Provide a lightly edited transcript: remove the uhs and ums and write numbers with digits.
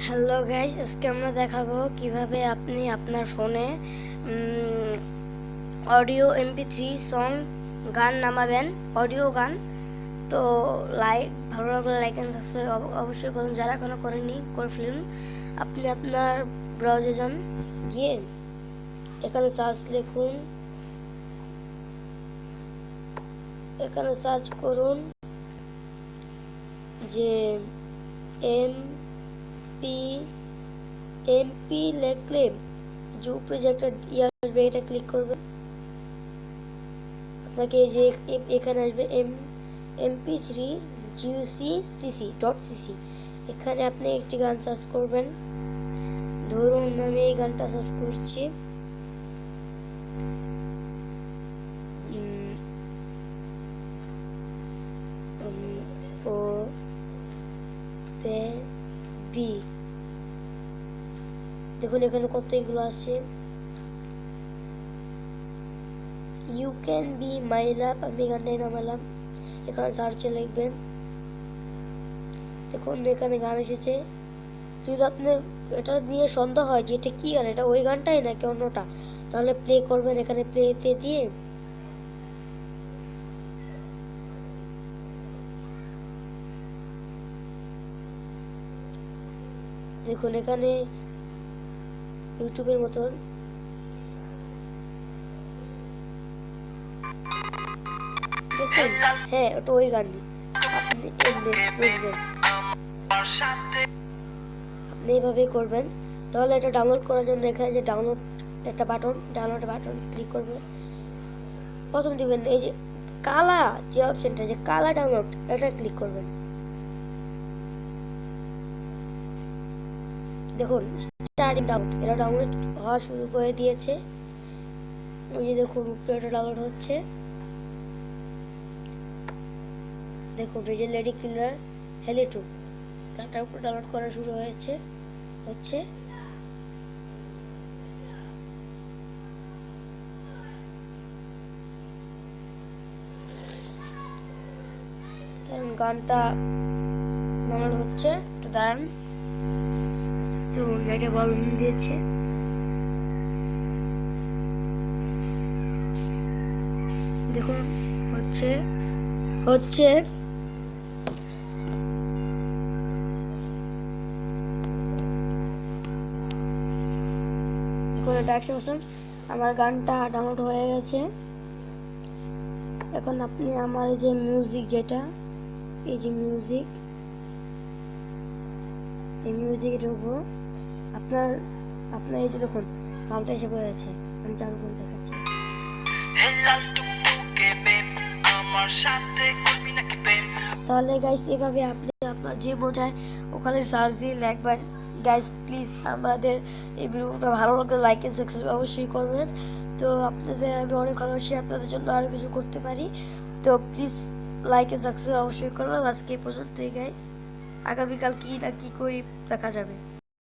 Hello guys, আজকে আমরা দেখাবো কিভাবে আপনি আপনার ফোনে অডিও MP3 সং গান নামাবেন, অডিও গান। তো ভালো লাগলে লাইক অ্যান্ড সাবস্ক্রাইব অবশ্যই করুন, যারা এখনো করেননি করে ফেলুন। আপনি আপনার ব্রাউজারে যান, গিয়ে এখানে সার্চ করুন যে এমপি লিখলে যে উপরে যে একটা আসবে, এটা ক্লিক করবেন। আপনাকে এই যে এখানে আসবে mp3juicy.cc। এখানে আপনি একটি গান সার্চ করবেন। ধরুন আমি এই গানটা সার্চ করছি, দেখুন এখানে কতগুলো আছে। ইউ ক্যান বি মাই লাভ, আমি গানটাই নামালাম। এখানে সার্চে লিখবেন, দেখুন এখানে গান এসেছে। যদি আপনি এটা নিয়ে সন্দেহ হয় যে এটা কি গান, এটা ওই গানটাই নাকি অন্যটা, তাহলে প্লে করবেন। এখানে প্লেতে দিয়ে দেখুন এখানে ইউটিউবের মতন দেখুন, হ্যাঁ ওটা ওই গান। আপনি বুঝবেন, আপনি এইভাবেই করবেন। তাহলে এটা ডাউনলোড করার জন্য এখানে যে ডাউনলোড বাটন ক্লিক করবেন। প্রথম দিবেন এই যে কালা যে অপশনটা, যে কালা ডাউনলোড, এটা ক্লিক করবেন। দেখুন স্টার্টিং ডাউনলোড, এটা ডাউনলোড হওয়া শুরু করে দিয়েছে। ওই যে দেখুন উপরে এটা ডাউনলোড হচ্ছে। দেখুন এই যে লেডি কিলার হেলি 2 গানটার উপরে ডাউনলোড করা শুরু হচ্ছে। গানটা ডাউনলোড হচ্ছে, একটু দাঁড়ান। তো লাইটে ভলিউম দিয়েছে, দেখুন হচ্ছে আমার গানটা ডাউনলোড হয়ে গেছে। এখন আপনি আমার যে মিউজিক, যেটা এই যে মিউজিকে ঢুকবো। আপনার এই যে দেখুন গানটা এসে পড়েছে, আমি চালু করে দেখাচ্ছি। তাহলে গাইস এভাবে আপনি আপনার যে বোঝায় ওখানে সার্চ দিয়ে লিখবেন। গাইস প্লিজ আমাদের এই ভিডিওটা ভালো লাগলে লাইক এন্ড সাবস্ক্রাইব অবশ্যই করবেন। তো আপনাদের আমি অনেক ভালোবাসি, আপনাদের জন্য আরও কিছু করতে পারি। তো প্লিজ লাইক এন্ড সাবস্ক্রাইব অবশ্যই করবেন। আজকে এই পর্যন্তই গাইস, আগামীকাল কি না কি করি দেখা যাবে।